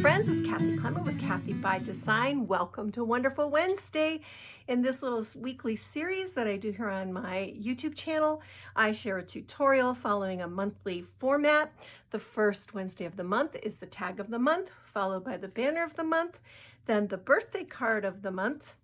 friends, it's Kathy Clement with Kathy by Design. Welcome to Wonderful Wednesday. In this little weekly series that I do here on my YouTube channel, I share a tutorial following a monthly format. The first Wednesday of the month is the tag of the month, followed by the banner of the month, then the birthday card of the month,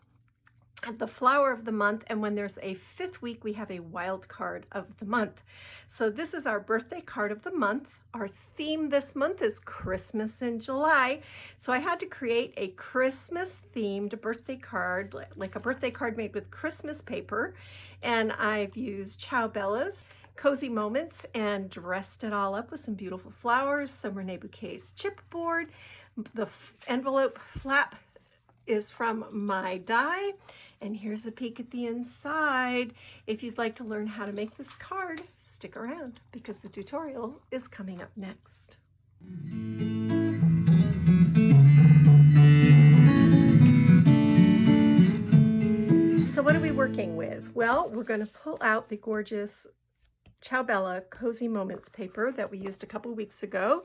the flower of the month, and when there's a fifth week, we have a wild card of the month. So this is our birthday card of the month. Our theme this month is Christmas in July. So I had to create a Christmas themed birthday card, like a birthday card made with Christmas paper. And I've used Ciao Cozy Moments and dressed it all up with some beautiful flowers, some Rene Bouquet's chipboard. The envelope flap is from my die, and here's a peek at the inside. If you'd like to learn how to make this card, stick around because the tutorial is coming up next. So what are we working with? Well, we're going to pull out the gorgeous Ciao Cozy Moments paper that we used a couple weeks ago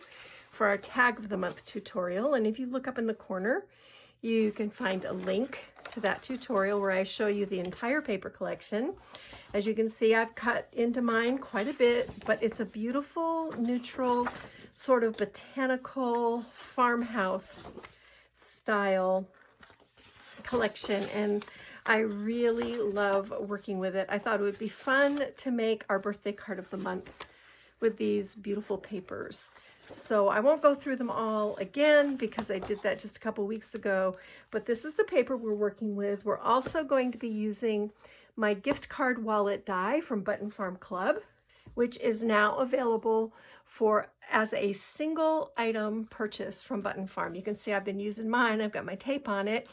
for our tag of the month tutorial. And if you look up in the corner, you can find a link to that tutorial where I show you the entire paper collection. As you can see, I've cut into mine quite a bit, but it's a beautiful, neutral, sort of botanical farmhouse style collection, and I really love working with it. I thought it would be fun to make our birthday card of the month with these beautiful papers. So I won't go through them all again because I did that just a couple weeks ago, but this is the paper we're working with. We're also going to be using my gift card wallet die from Button Farm Club, which is now available as a single item purchase from Button Farm. You can see I've been using mine. I've got my tape on it.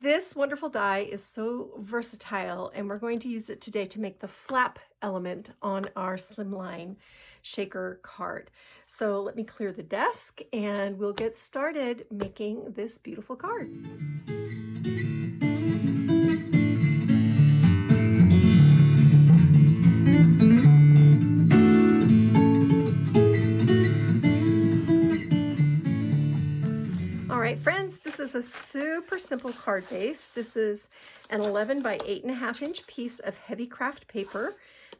This wonderful die is so versatile, and we're going to use it today to make the flap element on our Slimline shaker card. So let me clear the desk and we'll get started making this beautiful card. All right, friends, this is a super simple card base. This is an 11 by 8.5 inch piece of heavy kraft paper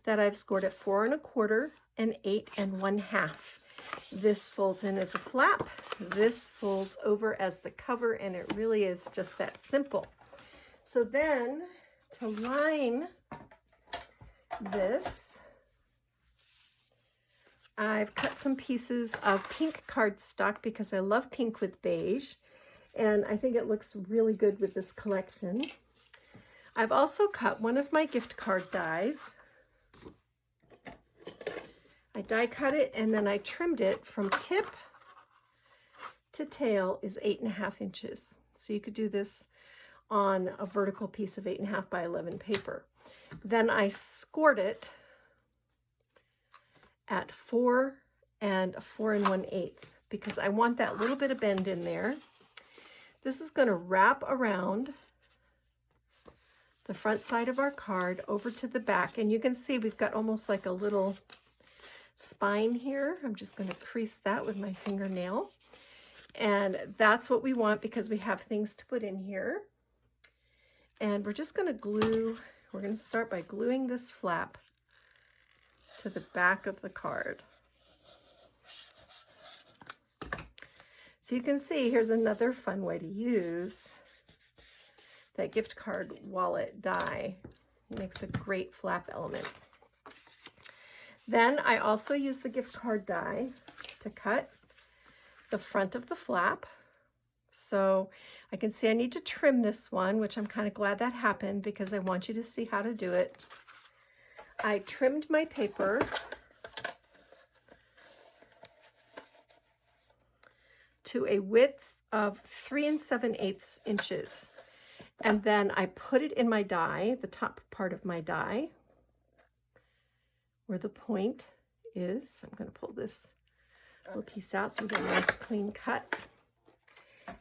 that I've scored at 4 1/4 and 8 1/2. This folds in as a flap. This folds over as the cover, and it really is just that simple. So then to line this, I've cut some pieces of pink cardstock because I love pink with beige, and I think it looks really good with this collection. I've also cut one of my gift card dies. I die cut it and then I trimmed it from tip to tail is 8.5 inches. So you could do this on a vertical piece of 8.5 by 11 paper. Then I scored it at 4 4 1/8 because I want that little bit of bend in there. This is going to wrap around the front side of our card over to the back, and you can see we've got almost like a little spine here. I'm just going to crease that with my fingernail, and that's what we want because we have things to put in here. And we're just going to glue. We're going to start by gluing this flap to the back of the card. So you can see here's another fun way to use that gift card wallet die. It makes a great flap element. Then I also use the gift card die to cut the front of the flap. So I can see I need to trim this one, which I'm kind of glad that happened because I want you to see how to do it. I trimmed my paper to a width of 3 7/8 inches. And then I put it in my die, the top part of my die, where the point is. I'm going to pull this little piece out so we get a nice clean cut.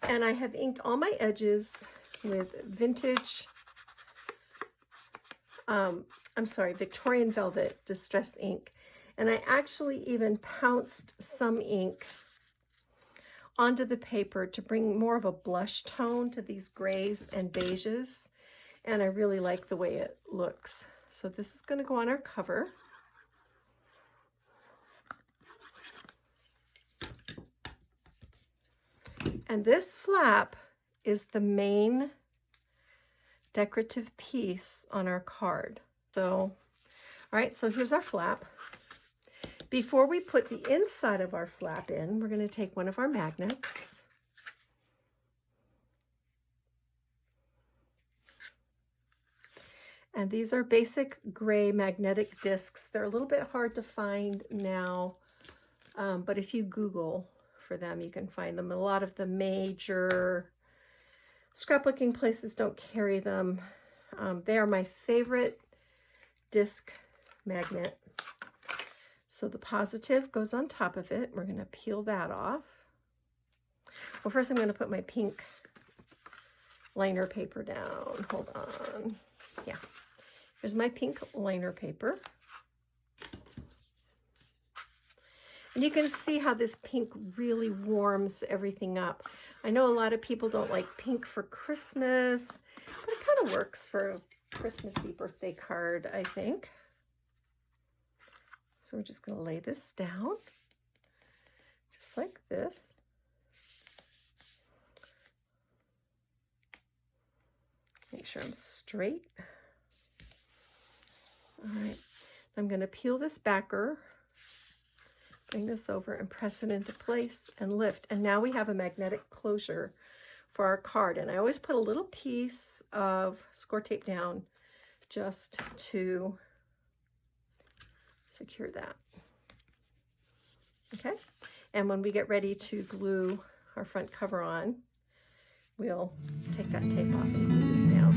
And I have inked all my edges with vintage, Victorian Velvet Distress ink. And I actually even pounced some ink onto the paper to bring more of a blush tone to these grays and beiges. And I really like the way it looks. So this is going to go on our cover. And this flap is the main decorative piece on our card. So, all right, so here's our flap. Before we put the inside of our flap in, we're going to take one of our magnets. And these are basic gray magnetic discs. They're a little bit hard to find now, but if you Google for them, you can find them. A lot of the major scrapbooking places don't carry them. They are my favorite disc magnet. So the positive goes on top of it. We're going to peel that off. Well, first I'm going to put my pink liner paper down. Hold on. Yeah. Here's my pink liner paper. And you can see how this pink really warms everything up. I know a lot of people don't like pink for Christmas, but it kind of works for a Christmassy birthday card, I think. So we're just going to lay this down, just like this. Make sure I'm straight. All right, I'm going to peel this backer, bring this over and press it into place and lift. And now we have a magnetic closure for our card. And I always put a little piece of score tape down just to secure that. Okay, and when we get ready to glue our front cover on, we'll take that tape off and glue this down.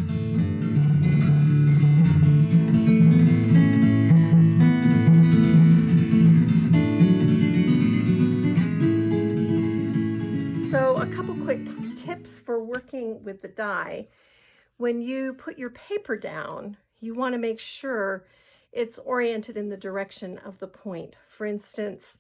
So a couple quick tips for working with the die. When you put your paper down, you want to make sure it's oriented in the direction of the point. For instance,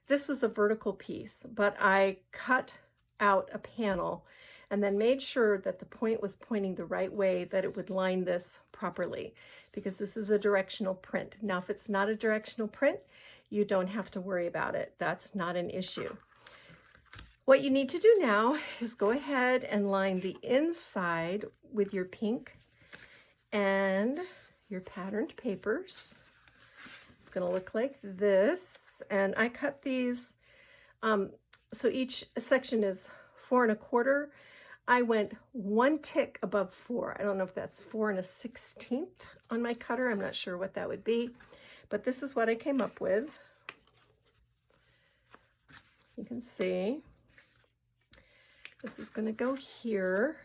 this was a vertical piece, but I cut out a panel and then made sure that the point was pointing the right way, that it would line this properly, because this is a directional print. Now, if it's not a directional print, you don't have to worry about it. That's not an issue. What you need to do now is go ahead and line the inside with your pink and your patterned papers. It's going to look like this. And I cut these, so each section is 4 1/4. I went 1 tick above 4. I don't know if that's 4 1/16 on my cutter. I'm not sure what that would be, but this is what I came up with. You can see this is going to go here,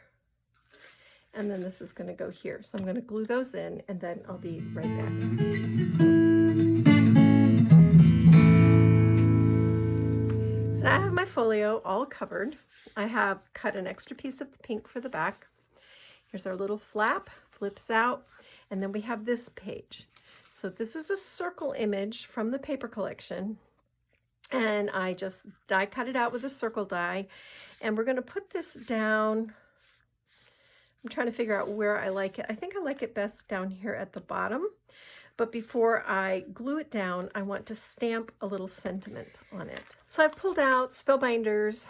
and then this is going to go here. So I'm going to glue those in, and then I'll be right back. So now I have my folio all covered. I have cut an extra piece of the pink for the back. Here's our little flap, flips out, and then we have this page. So this is a circle image from the paper collection, and I just die cut it out with a circle die, and we're going to put this down. I'm trying to figure out where I like it. I think I like it best down here at the bottom, but before I glue it down, I want to stamp a little sentiment on it. So I've pulled out Spellbinder's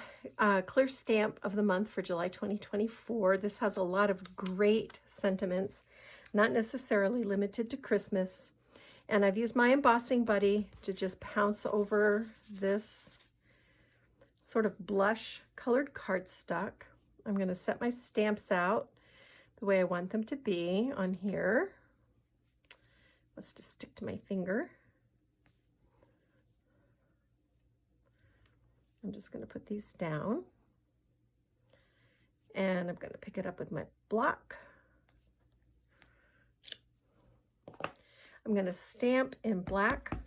clear stamp of the month for July 2024. This has a lot of great sentiments, not necessarily limited to Christmas. And I've used my embossing buddy to just pounce over this sort of blush colored cardstock. I'm going to set my stamps out the way I want them to be on here. Let's just stick to my finger. I'm just going to put these down, and I'm going to pick it up with my block. I'm going to stamp in black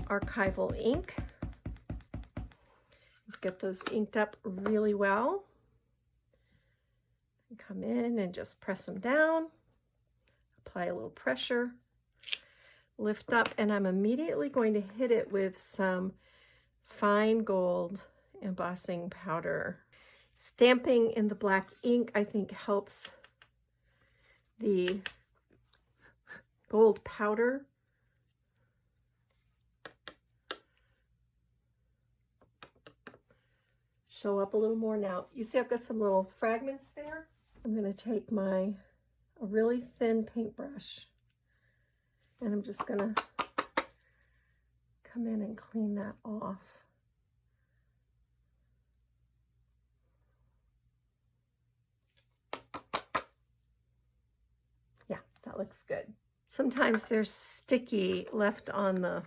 archival ink. Get those inked up really well. Come in and just press them down. Apply a little pressure. Lift up, and I'm immediately going to hit it with some fine gold embossing powder. Stamping in the black ink, I think, helps the gold powder show up a little more. Now, you see I've got some little fragments there. I'm going to take a really thin paintbrush, and I'm just going to come in and clean that off. Yeah, that looks good. Sometimes there's sticky left on the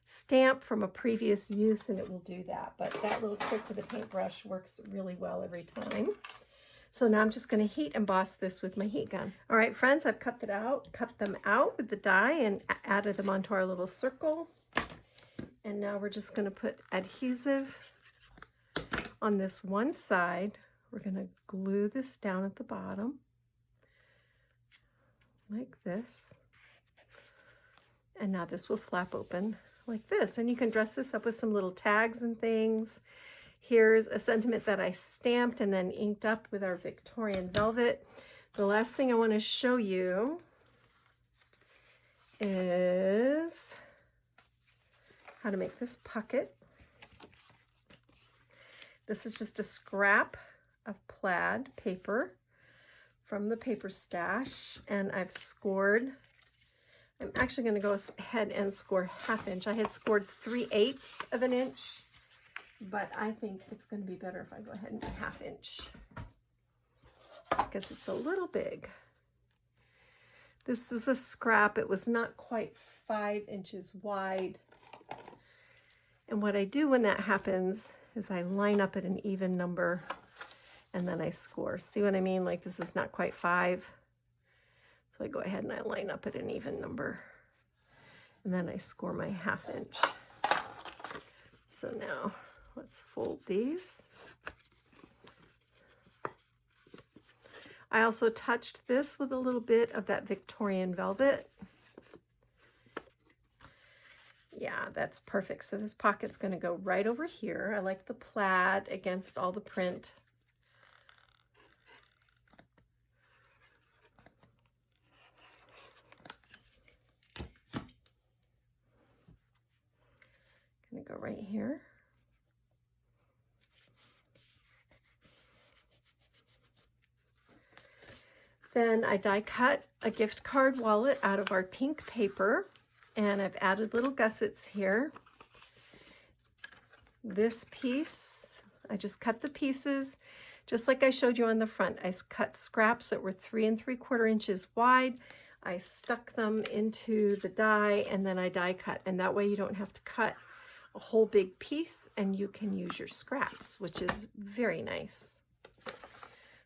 stamp from a previous use, and it will do that, but that little trick with the paintbrush works really well every time. So now I'm just going to heat emboss this with my heat gun. All right, friends, I've cut them out with the die and added them onto our little circle. And now we're just going to put adhesive on this one side. We're going to glue this down at the bottom like this. And now this will flap open like this. And you can dress this up with some little tags and things. Here's a sentiment that I stamped and then inked up with our Victorian velvet. The last thing I want to show you is how to make this pocket. This is just a scrap of plaid paper from the paper stash, and I've scored. I'm actually going to go ahead and score 1/2 inch. I had scored 3/8 of an inch, but I think it's going to be better if I go ahead and do 1/2 inch because it's a little big. This was a scrap. It was not quite 5 inches wide. And what I do when that happens is I line up at an even number and then I score. See what I mean? Like this is not quite 5. So I go ahead and I line up at an even number. And then I score my 1/2 inch. So now let's fold these. I also touched this with a little bit of that Victorian velvet. Yeah, that's perfect. So this pocket's going to go right over here. I like the plaid against all the print. Going to go right here. Then I die cut a gift card wallet out of our pink paper, and I've added little gussets here. This piece, I just cut the pieces just like I showed you on the front. I cut scraps that were 3 3/4 inches wide. I stuck them into the die, and then I die cut, and that way you don't have to cut a whole big piece and you can use your scraps, which is very nice.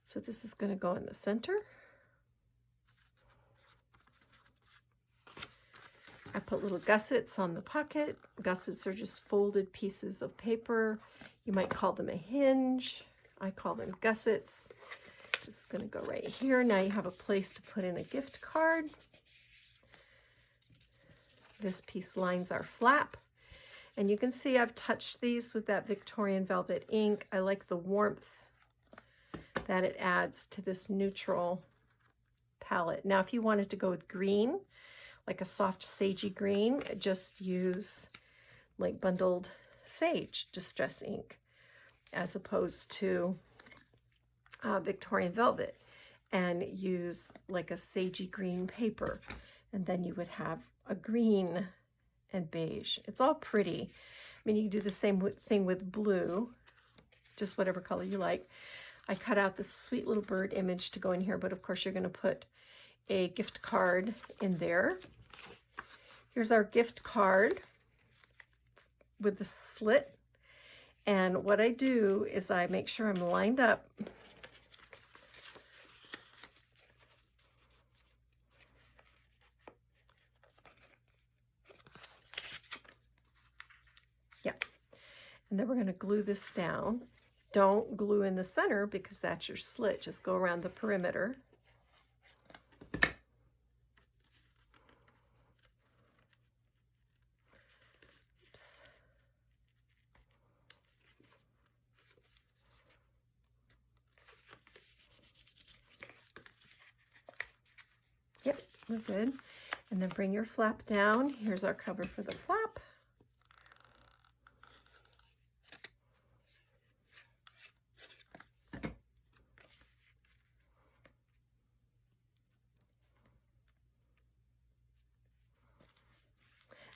So this is going to go in the center. I put little gussets on the pocket. Gussets are just folded pieces of paper. You might call them a hinge. I call them gussets. This is going to go right here. Now you have a place to put in a gift card. This piece lines our flap. And you can see I've touched these with that Victorian velvet ink. I like the warmth that it adds to this neutral palette. Now, if you wanted to go with green, like a soft sagey green, just use like bundled sage distress ink as opposed to Victorian velvet, and use like a sagey green paper, and then you would have a green and beige. It's all pretty. I mean, you can do the same thing with blue, just whatever color you like. I cut out this sweet little bird image to go in here, but of course you're going to put a gift card in there. Here's our gift card with the slit. And what I do is I make sure I'm lined up. Yeah. And then we're going to glue this down. Don't glue in the center because that's your slit. Just go around the perimeter. We're good. And then bring your flap down. Here's our cover for the flap.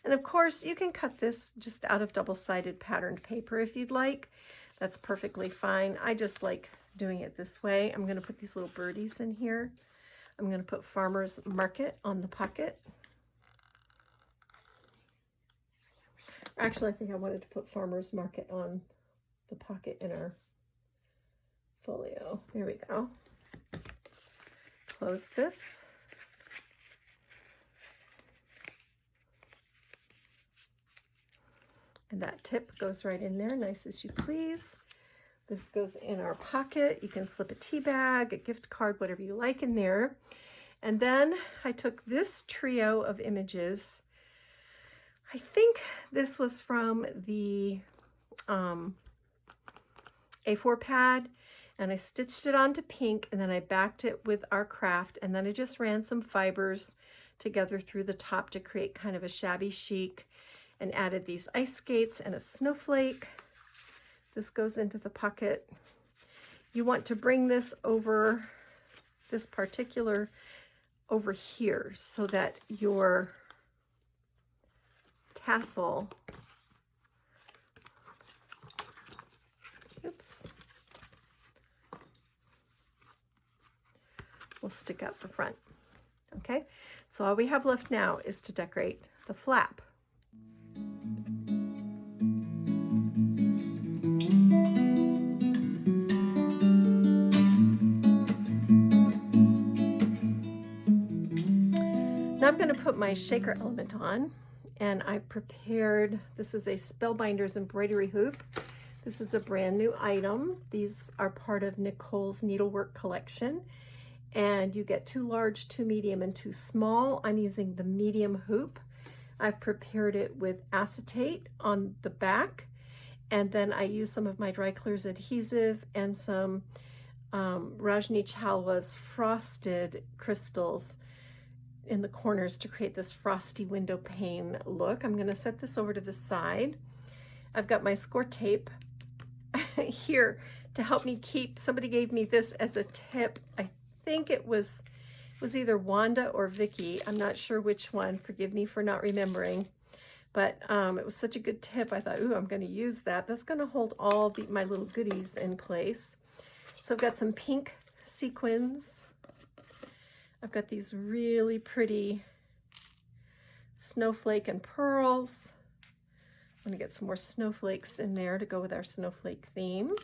And of course, you can cut this just out of double-sided patterned paper if you'd like. That's perfectly fine. I just like doing it this way. I'm going to put these little birdies in here. I'm going to put Farmer's Market on the pocket. Actually, I think I wanted to put Farmer's Market on the pocket in our folio. There we go. Close this. And that tip goes right in there, nice as you please. This goes in our pocket. You can slip a tea bag, a gift card, whatever you like in there. And then I took this trio of images. I think this was from the A4 pad, and I stitched it onto pink, and then I backed it with our kraft, and then I just ran some fibers together through the top to create kind of a shabby chic, and added these ice skates and a snowflake. This goes into the pocket. You want to bring this over, this particular over here, so that your tassel, oops, will stick out the front. Okay, so all we have left now is to decorate the flap. Now I'm going to put my shaker element on, and I've prepared, this is a Spellbinders embroidery hoop. This is a brand new item. These are part of Nicole's needlework collection, and you get 2 large, 2 medium, and 2 small. I'm using the medium hoop. I've prepared it with acetate on the back, and then I use some of my dry clears adhesive and some Rajni Chalwa's frosted crystals in the corners to create this frosty window pane look. I'm going to set this over to the side. I've got my score tape here to help me keep, somebody gave me this as a tip. I think it was either Wanda or Vicky. I'm not sure which one. Forgive me for not remembering. But it was such a good tip. I thought, ooh, I'm going to use that. That's going to hold all my little goodies in place. So I've got some pink sequins. I've got these really pretty snowflake and pearls. I'm going to get some more snowflakes in there to go with our snowflake theme.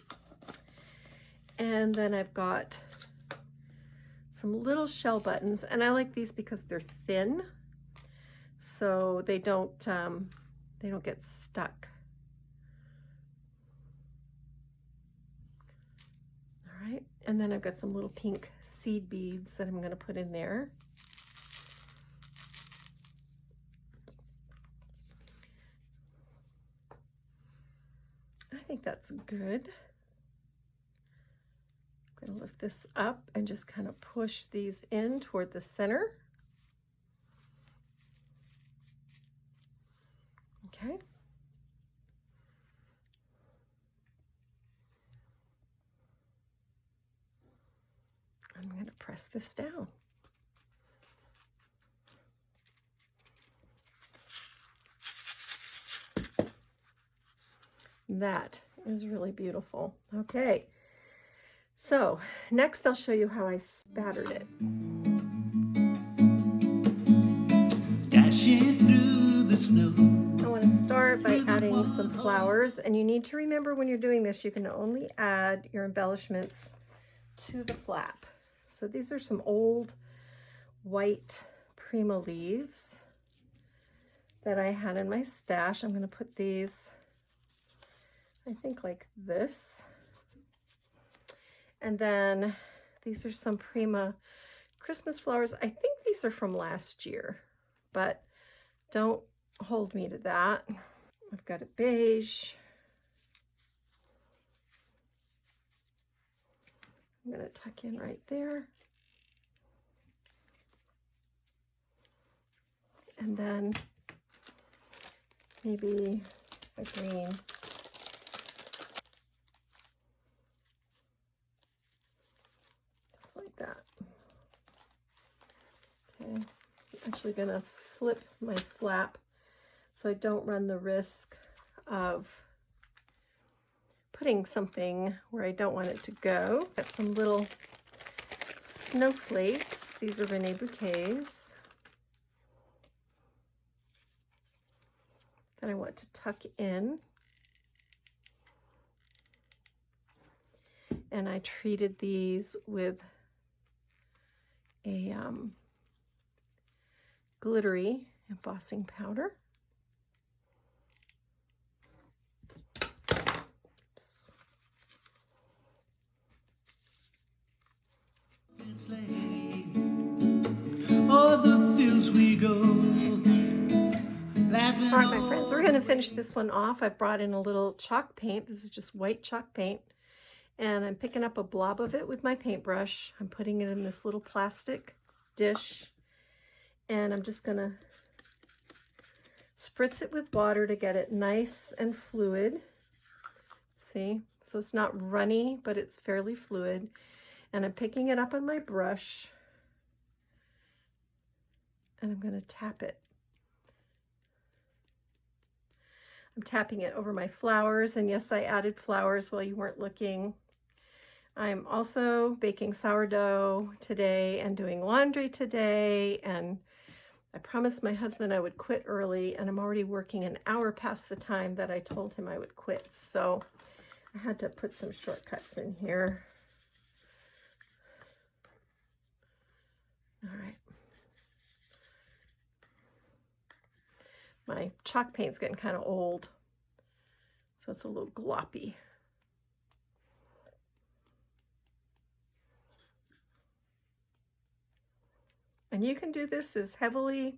And then I've got some little shell buttons, and I like these because they're thin, so they don't get stuck. All right, and then I've got some little pink seed beads that I'm going to put in there. I think that's good. I'm going to lift this up and just kind of push these in toward the center. Okay. I'm going to press this down. That is really beautiful. Okay, so next I'll show you how I spattered it. Dashing through the snow. I want to start by adding some flowers, and you need to remember when you're doing this, you can only add your embellishments to the flap. So these are some old white Prima leaves that I had in my stash. I'm going to put these, I think, like this. And then these are some Prima Christmas flowers. I think these are from last year, but don't hold me to that. I've got a beige. I'm going to tuck in right there. and then maybe a green. Just like that. Okay, I'm actually going to flip my flap so I don't run the risk of putting something where I don't want it to go. Got some little snowflakes. These are Rene Bouquets that I want to tuck in. And I treated these with a glittery embossing powder. All right, my friends, we're going to finish this one off. I've brought in a little chalk paint. This is just white chalk paint. And I'm picking up a blob of it with my paintbrush. I'm putting it in this little plastic dish. And I'm just going to spritz it with water to get it nice and fluid. See? So it's not runny, but it's fairly fluid. And I'm picking it up on my brush. And I'm going to tap it. I'm tapping it over my flowers, and yes, I added flowers while you weren't looking. I'm also baking sourdough today and doing laundry today, and I promised my husband I would quit early, and I'm already working an hour past the time that I told him I would quit, so I had to put some shortcuts in here. All right. My chalk paint's getting kind of old, so it's a little gloppy. And you can do this as heavily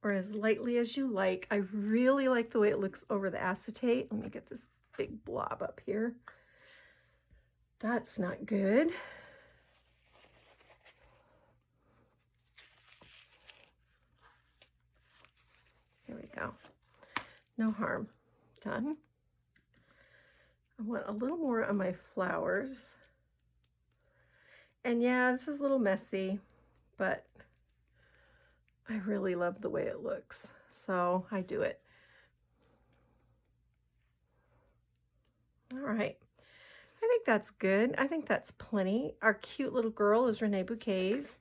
or as lightly as you like. I really like the way it looks over the acetate. Let me get this big blob up here. That's not good. There we go. No harm. Done. I want a little more on my flowers. And yeah, this is a little messy, but I really love the way it looks, so I do it. All right. I think that's good. I think that's plenty. Our cute little girl is Rene Bouquets,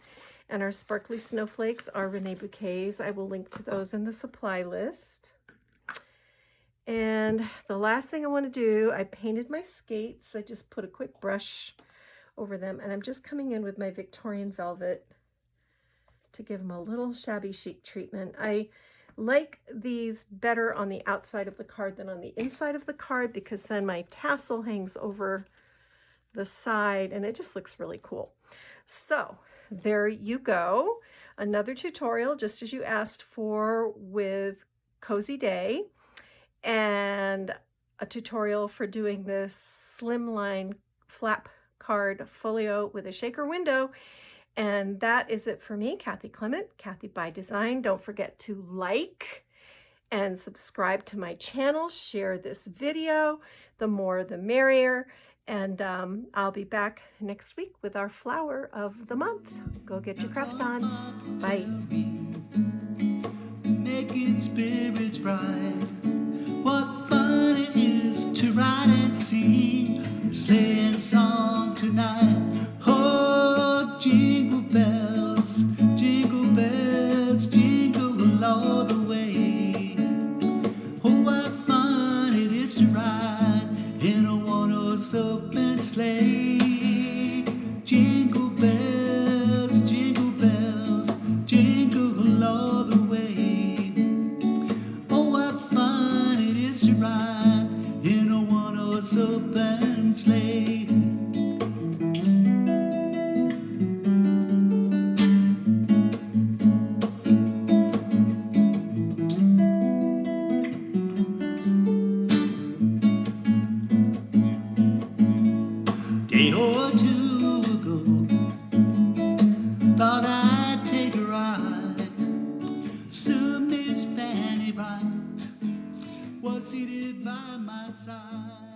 and our sparkly snowflakes are Rene Bouquets. I will link to those in the supply list. And the last thing I want to do, I painted my skates. I just put a quick brush over them, and I'm just coming in with my Victorian Velvet to give them a little shabby chic treatment. I like these better on the outside of the card than on the inside of the card, because then my tassel hangs over the side and it just looks really cool. So there you go. Another tutorial, just as you asked for, with Cozy Day, and a tutorial for doing this Slimline flap card folio with a shaker window. And that is it for me, Kathy Clement, Kathy by Design. Don't forget to like and subscribe to my channel. Share this video. The more, the merrier. And I'll be back next week with our flower of the month. Go get your craft on. Bye. Making spirits bright. What fun it is to ride and sing a sleighing song tonight. Oh, jingle bells, jingle all the way. Oh, what fun it is to ride in a one-horse open sleigh. Jingle bells, jingle all the way. Oh, what fun it is to ride in a one-horse open sleigh. Day or two ago, thought I'd take a ride my side.